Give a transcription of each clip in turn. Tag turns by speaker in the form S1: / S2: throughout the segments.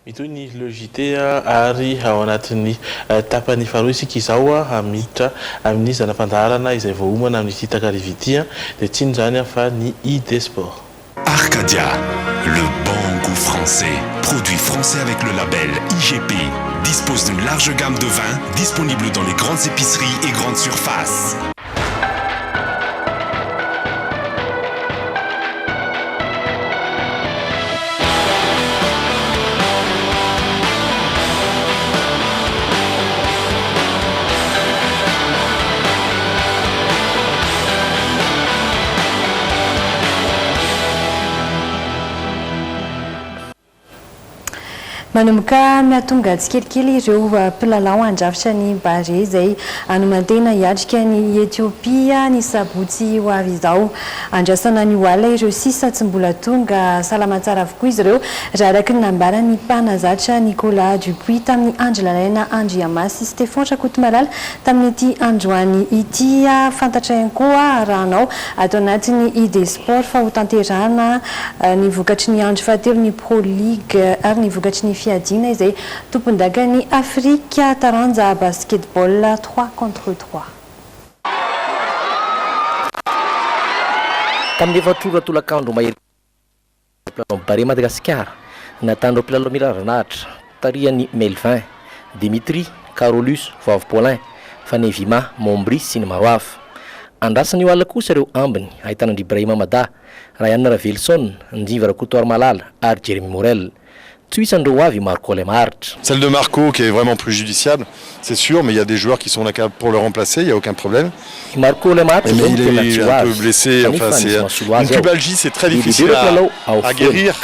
S1: Mitony logitea ary ao anatin'ny tapany faharoa isika izao amiditra amin'ny zana-pandaharana izay voahomana amin'ny Takarivitia dia tsy inona fa ny ID Sport.
S2: Arcadia, le bon goût français, produit français avec le label IGP, dispose d'une large gamme de vins disponible dans les grandes épiceries et grandes surfaces.
S3: Manomboka miatonga tsikelikely ireo mpilalao andrafitra ny bare izay anomantena hiatrika ny Etiopia ny sabotsy ho avy izao. Andrasana ny olona ireo sisa tsy mbola tonga salama tsara avokoa izy ireo raha araka ny nambarany mpanazatra Nicolas Dupuis tamin'ny andro lalaina Andriamasy Stéphane Rakotomalala tamin'ity androany ity. Fantatra ihany koa raha anao ato anatin'ny ID Sport fa ho tanterana ny vokatry ny andro fahatelo ny Pro League ary ny vokatry ny fiadina izay tompon-dakan'ny Afrika taranja basketball 3 contre 3.
S4: Tamin'ny efatrora tolakandro mahery bare Madagasikara natandro mpilalao miraranahitra tarihan'ny Melvin, Dimitri, Carolus, Vavy Paulin, Fanevima, Mombri sy ny maro hafa. Andrasany io alina kosa ireo ambiny ahitanan'ny Ibrahima Mada, Ryan Ravelson, Ndiva Rakotoar Malala ary Jeremy Morel.
S5: Celle de Marco qui est vraiment plus judiciable, c'est sûr, mais il y a des joueurs qui sont là pour le remplacer, il n'y a aucun problème.
S4: Marco
S5: mais il est un peu blessé, enfin, une pubalgie, c'est très difficile à guérir,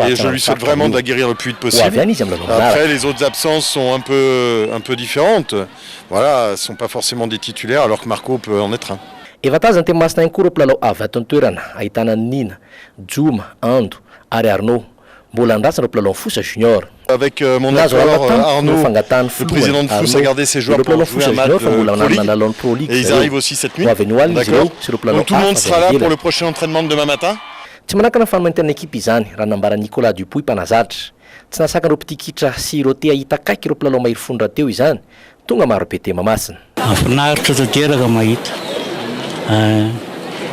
S5: et je lui souhaite vraiment de la guérir le plus vite possible. Après, les autres absences sont un peu différentes, voilà, elles ne sont pas forcément des titulaires, alors que Marco peut en être un. Avec mon accord, Arnaud, le président de Fous, a gardé ses joueurs pour jouer un match de Pro League, et ils arrivent aussi cette nuit, d'accord. Donc tout le monde sera là pour le prochain entraînement de demain matin.
S4: Tsy manakana fanomantena équipe izany raha nambara Nicolas Dupuis mpanazatra. Tsy nasakan'ireo mpitikitra sy ireo te ahita akaiky ireo mpilalao mahery fondra teo izany, tonga maro be tema masina.
S6: Mahafinaritra tanteraka mahita.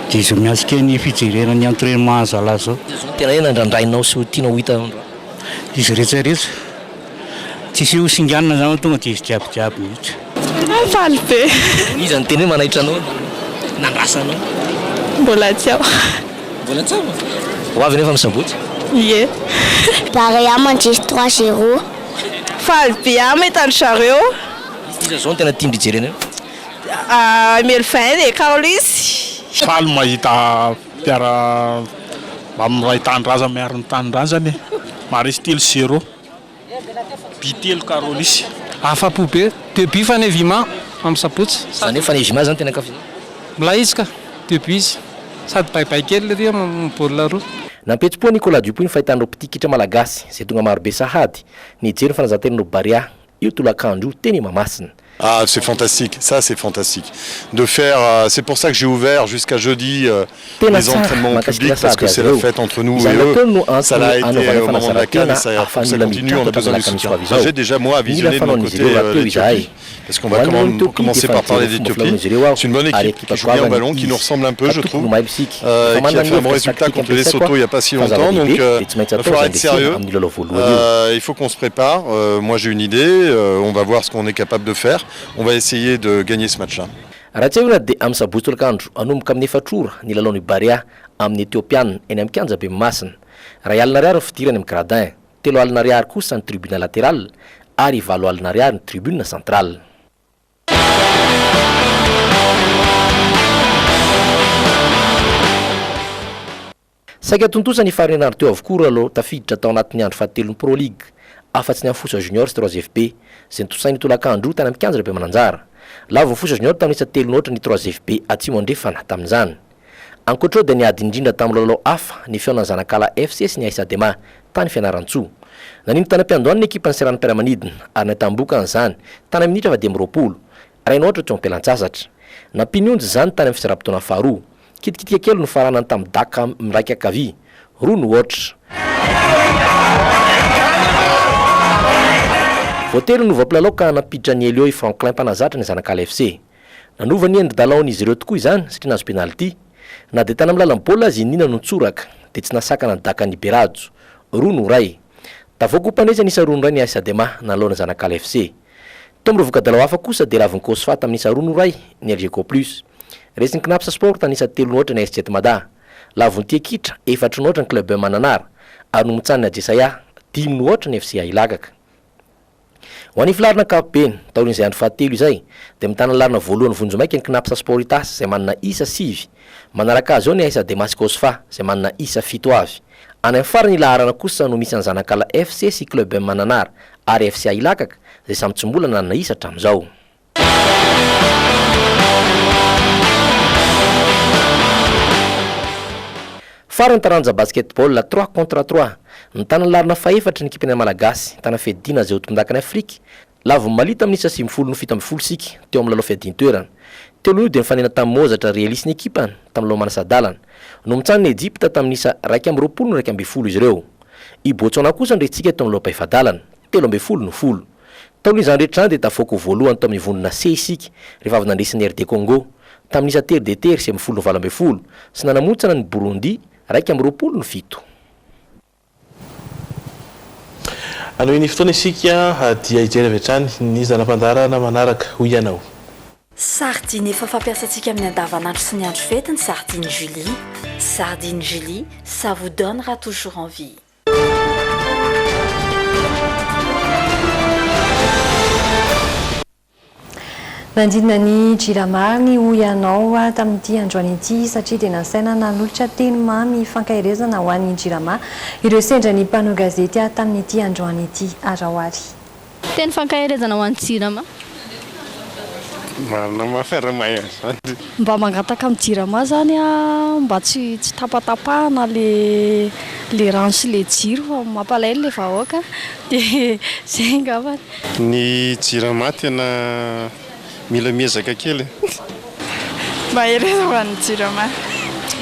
S6: Dia izy miasika ny fijerena ny entraînement zalahy zao.
S4: Tena hoe nandrandrainao sy tianao hita
S6: izy rehetrarehetra. Tsisy ho singanina zany tonga dia izy jiabijiaby mihitsy.
S7: Faly be.
S4: Izy ny teny hoe manaitra anao, nandrasanao.
S7: Mbola tsy ao.
S4: Mbola tsy ao? Ho avy nefa misambotsy?
S7: Ie.
S8: Pareil à Manchester 3-0.
S7: Faly be mahita zareo.
S4: Iza zao no tena tiandry jerena eo?
S7: Melvin e Carolus.
S9: Faly mahita mpiara amin'ny tanindrazana miaro ny tanindrazany marisy 3-0 bitelo Carolus
S10: afapo be Depuis Fanevima amin'ny sabotsy
S4: zany Fanevima zany tena kafiana
S10: milaizika Depuis sady baibay kely ry baolina roa
S4: Nampetsi-po Nicolas Dupuis ny fahitandreo mpitikitra malagasy izay tonga maro be sahady nijery ny fanazatenan'ireo Baria io tolakandro teny mamasina.
S5: Ah, c'est fantastique, ça c'est fantastique. De faire, c'est pour ça que j'ai ouvert jusqu'à jeudi les entraînements au public, parce que c'est la fête entre nous et eux. Ça l'a été au moment de la CAN et ça continue, on a besoin du soutien. J'ai déjà moi visionné de mon côté l'Éthiopie, parce qu'on va commencer par parler d'Éthiopie. C'est une bonne équipe qui joue bien au ballon, qui nous ressemble un peu, je trouve, et qui a fait un bon résultat contre les Lesotho il n'y a pas si longtemps, donc il va falloir être sérieux, il faut qu'on se prépare. Moi j'ai une idée, on va voir ce qu'on est capable de faire. On va essayer de gagner ce match-là.
S4: Raha tsy hoe dia amin'ny sabotsy tolakandro anomboka amin'ny efatrora ny lalaon'ny Baria amin'ny Ethiopiana eny amin'ny kianja be Masina. Ray alina ariary ny fidirany amin'ny Gradin, 3 alina ariary kosa ny tribune latéral ary 4 alina ariary ny tribune centrale. Saika tontosany farinary teo avokoa aloha tafiditra tao anatin'ny andro fahatelo ny Pro League. Afa-tsy ny amin'ny Fosa Junior sy 3FB izay nitosainy tolakandro tany amin'ny kianja be Mananjara. Lava ny Fosa Junior tamin'ny isa telo noatra ny 3FB atsimo andrefana tamin'izany. Ankoatra dia niady indrindra tamin'ny lalao hafa ny feonan'ny Zanakala FC sy ny Aisadema tany Fianaran-Tsoa. Nanino tany am-piandohany ny ekipa ny Serrano Piaramanidina ary natamboka an'izany tany amin'ny minitra fa 12. Ray noatra tsy ampelan-tsasatra. Nampinionjy izany tany amin'ny fisaraha-potoana faharoa. Kitikitika kely no faranany tamin'ny Daka miraika Kavi, 2-0. voatery nova mpilalao ka nampiditra ny Elio Franklin mpanazatra ny zanakala FC. Nanova ny endry-dalao izy ireo tokoa izany satria nahazo penalty. Na dia tany amin'ny lalan'ny baolina azy Nina no nitsoraka dia tsy nasakana ny Daka Liberajo 2-2. Tavoako mpaneza nisa 2-2 ny AS Adema nanoloana zanakala FC. Tao amin'ny rovokadalao hafa kosa dia lavin Kosfat amin'ny isa 2-2 ny Algeco Plus. Racing Knapsa Sport anisa 3-0 ny AS Jetmada. Lavin Tiekitra 4-0 ny Club Mananar ary no mitsanina Jesaya 5-0 ny FC Ilagaka. Ho an'ny filarina kapeny taorin'izay andro fahatelo izay dia mitana larina voalohany vonjomaika ny Knapsa Sporitas izay manana isa 9. Manaraka azy ao ny AS Adema Kosfa izay manana isa 7 avy. Any amin'ny farany laharana kosa no misy ny zanakala FC sy Club Mananar ary FC Ilagaka izay samy tsy mbola nanana isa hatramin'izao. Farany taranja basketball 3-3 nitana larina faefatra ny ekipany malagasy tana fedina izay otompindakany Afrika lavo malita amin'ny isa 17 sika teo amin'ny lalao fiadin-toerana. Teo aloha dia nifanena tamin'ny mozatra realisy ny ekipany tamin'ny lohana Sadalan no mitsanina Egypte tamin'ny isa 2-20 ny 2-20 izy ireo. I Botswana kosa ndretsika teo amin'ny loham Paifadalan 13-10. Tamin'izany rehetra dia tavoako voalohany tao amin'ny vondrona C isika rehefa avy nandresiny RD Congo tamin'ny isa 3-19 sy nanamontsana ny Burundi 2-20.
S1: Anohy ny fotoana isika dia hijery avy hatrany ny zanam-pandarana manaraka ho ianao.
S11: Sardine efa fampiasantsika amin'ny andavanandro sy ny andro fety ny Sardine Julie. Sardine Julie, ça vous donnera toujours envie.
S3: Nandidina ny Jiramary ho ianao tamin'ity androany ity satria dia nasaina nanolotra teny mamy fankahirezana ho an'ny Jirama ireo sendra ny mpanao gazety tamin'ity androany ity Araoary.
S12: Teny fankahirezana ho an'ny Jirama?
S13: Mba mangataka amin'ny Jirama zany mba tsy tapatapahana le rano sy le jiro fa mampalahelo le vahoaka dia zay angambany.
S5: Ny Jirama tena mila miezaka kely.
S7: Mahireza ho an'ny Jirama.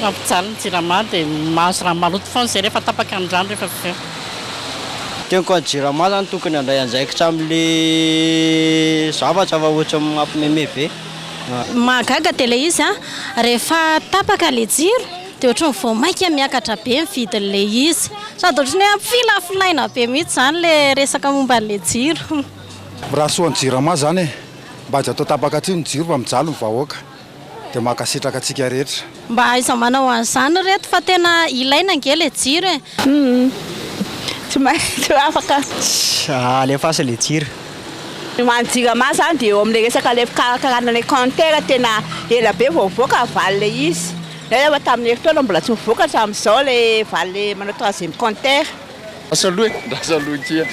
S14: Mampijaly ny Jirama dia mahazo raha maloto foana izay rehefa tapaka ny rano rehefa avy eo.
S15: Tenko ny Jirama zany tokony handray anjaikitra amin'le zavatra fa ohatra mampimeme be.
S12: Mahagaga dia ilay izy rehefa tapaka le jiro dia ohatra ny vao maika miakatra be ny vidin'le izy sady ohatra ny ampilafilaina be mihitsy zany le resaka momba n'le jiro.
S16: Raha soa ny Jirama zany mba azo atao tapaka atsy ny jiro mba mijaly ny vahoaka dia makasitraka antsika rehetra.
S12: Mba aiza manao an'izany reto fa tena ilaina ange le jiro e.
S7: Tsy afaka.
S15: Alefasa le jiro.
S7: Ny Jirama zany dia eo amin'ilay resaka le fikarakarana le compteur tena ela be vao mivoaka valy le izy. Rehefa tamin'ny herintaona mbola tsy mivoaka hatramin'izao le valy le manao troisième compteur.
S5: Rasaloha kia.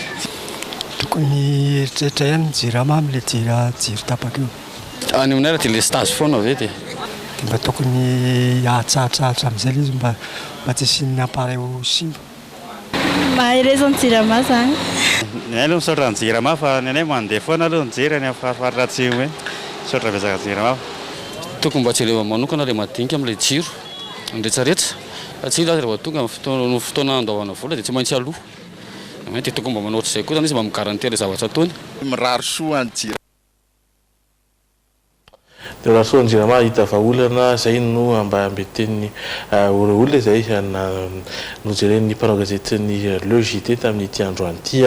S17: Tokony eritreritra ihany ny Jirama amin'ilay jiro tapaka io.
S18: Any aminay dia le stage foana vety.
S17: Dia mba tokony ahatsahatrahatra amin'izay izy mba tsy asiany appareil simba.
S12: Mahireza ny Jirama zany.
S18: Ny aloha misaotra ny Jirama fa ny anay mandeha foana aloha mijery any afaritra atsimo hoe misaotra betsaka ny Jirama.
S19: Tokony mba tsy ileva manokana ilay madinika amin'ilay jiro andretsaretra satria laza rehefa tonga ny fotoana andahoana vola dia tsy maintsy aloha. Dia tokony mba manao ohatr'izay koa zany izy mba migaranty ilay zavatra ataony.
S5: Mirary soa ny Jirama.
S1: Dia raha soa ny Jirama hita vahaolana izay no mba ambeteny olona izay nojeren'ny mpanao gazety ny Le JT tamin'ity androany ity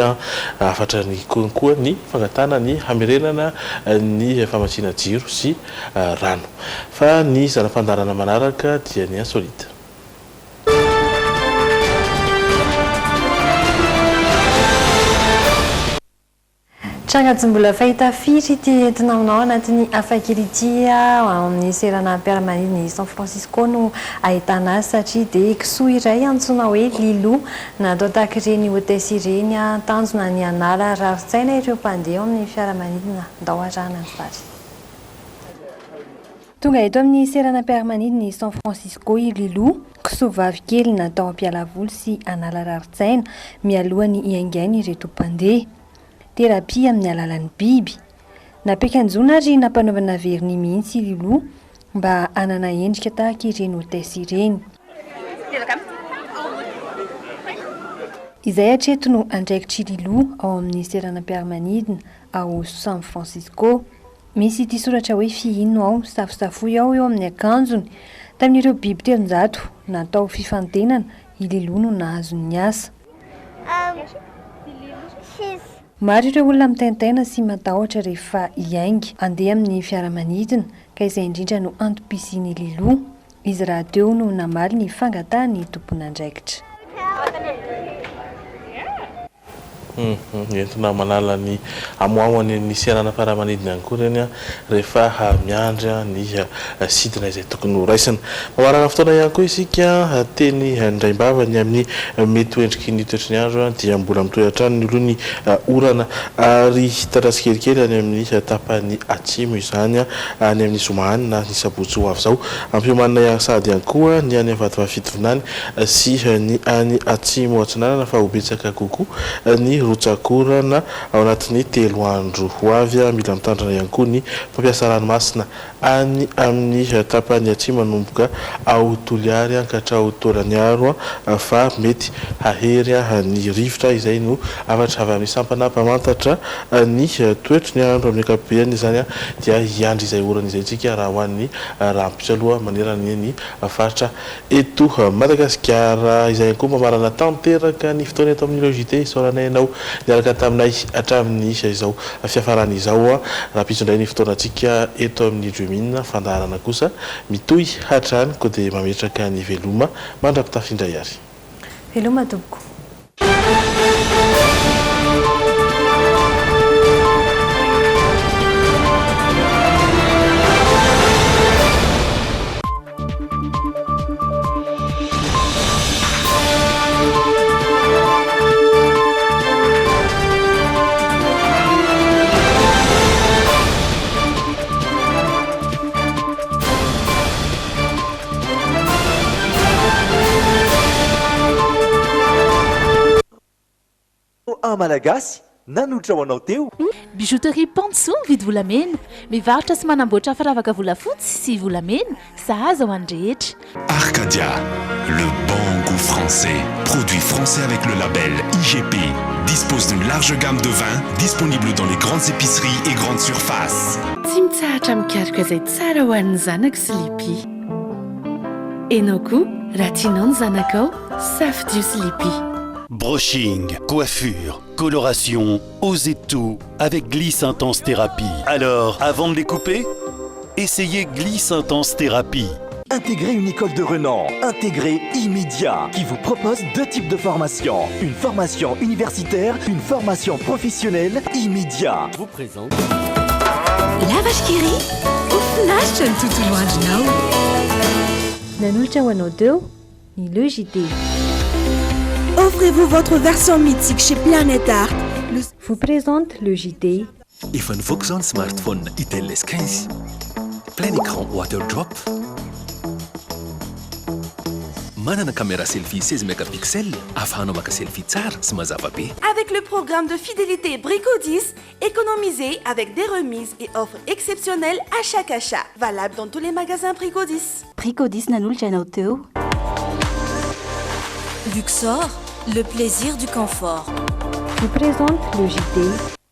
S1: afatra ny koa ny fangatana ny hamerenana ny famatsiana jiro sy rano. Fa ny zanam-pandarana manaraka dia ny insolite.
S3: Tranga tsy mbola fahita firy ity entina aminao anatin'ny afakely ity amin'ny serana mpiara-manidina San Francisco no ahitana azy satria dia kisoa iray antsoina hoe Lilo natao tahaka ireny hotesy ireny tanjona ny anala raritsaina ireo mpandeha amin'ny fiara-manidina ndao arana ny vary. Tonga eto amin'ny serana mpiara-manidina San Francisco i Lilo kisoa vavikely natao ampialavoly sy anala raritsaina mialohany iangainy ireto mpandeha. Terapia amin'ny alalan'ny biby. Napekanjona ary nampanaovana verni mihitsy Lilo mba anana endrika tahaka ireny hotesy ireny. izay hatreto no andraikitry liloa ao amin'ny seranam-piaramanidina ao San Francisco. Misy ity soratra hoe fihino ao safosafoy ao eo amin'ny akanjony. Tamin'ireo biby 300 natao fifantenana ililoa no nahazony asa. Maro ireo olona mitaintaina sy matahotra rehefa hiaingy andeha amin'ny fiaramanidina ka izay indrindra no antom-pisiany liloa. Izy raha teo no namaly ny fangatahany tompon'andraikitra.
S1: Entina manala ny amoamoany ny seranam-piaramanidina ihany koa reny rehefa miandry ny sidina izay tokony ho raisina. Mamarana fotoana ihany koa isika teny Andraimbava ny amin'ny mety endriky ny toetrany ny andro dia mbola mitohy hatrany ny aloha ny orana ary hitandrasy kelikely any amin'ny tapany atsimo izany any amin'ny Zomahany na ny Sabotsy ho avy izao. Ampiomanana sady ihany koa ny any Vatovavitovinany sy ny any atsimo atsinanana fa ho betsaka kokoa ny rotsakorana ao anatin'ny 3 andro ho avy. Mila mitandrana ihany koa ny fampiasa ranomasina any amin'ny tapany atsimo manomboka ao Toliary ankatrao Toraniaro fa mety hahery ny rivotra izay no avatra avy amin'ny sampana mpamantatra ny toetry ny andro amin'ny ankapobeny izany dia hiandry izay orana izay tsika raha ho an'ny rampitra aloha manerana ny faritra eto Madagasikara. Izay koa mamarana tanteraka ny fotoana eto amin'ny logité soranainao niaraka taminay hatramin'ny izao fiafarany izao raha mpitsondray ny fotoanantsika eto amin'ny Jomina fandaharana kosa mitohy hatrany koa dia mametraka ny veloma mandrapitafindray ary.
S3: Veloma tompoko.
S20: Malagasy nanotra ho anao teo.
S21: Bijouterie Panso mividy volamena, mivarotra sy manamboatra firavaka volafotsy sy volamena, sahaza ho an'ny rehetra.
S2: Arcadia, le bon goût français. Produit français avec le label IGP. Dispose d'une large gamme de vins disponible dans les grandes épiceries et grandes surfaces.
S22: Tsy mitsahatra mikaroka izay tsara ho an'ny zanako sy lipi. Enao koa raha tianao ny zanakao safidio sy lipi.
S23: Brushing, coiffure, coloration, osez tout avec Gliss Intense Thérapie. Alors, avant de les couper, essayez Gliss Intense Thérapie.
S20: Intégrez une école de renom, Intégrez immédiat, qui vous propose 2 types de formations. Une formation universitaire, une formation professionnelle immédiat.
S23: Je vous présente
S24: La vache qui rit, au flash tout loin de nous.
S3: Nanucha Wanodo, ni le JT.
S24: Offrez-vous votre version mythique chez Planète Art.
S3: Vous présente le JT.
S25: Efa nivoaka zao ny smartphone Itel S15. Plein écran waterdrop. Manana caméra selfie 16 mégapixels afin maka selfie tsara sy mazava be.
S24: Avec le programme de fidélité Brico 10, économisez avec des remises et offres exceptionnelles à chaque achat. Valable dans tous les magasins Brico 10.
S26: Brico 10 nanulcha ianao teo.
S24: Luxor, le plaisir du confort.
S3: Vous présente le JT.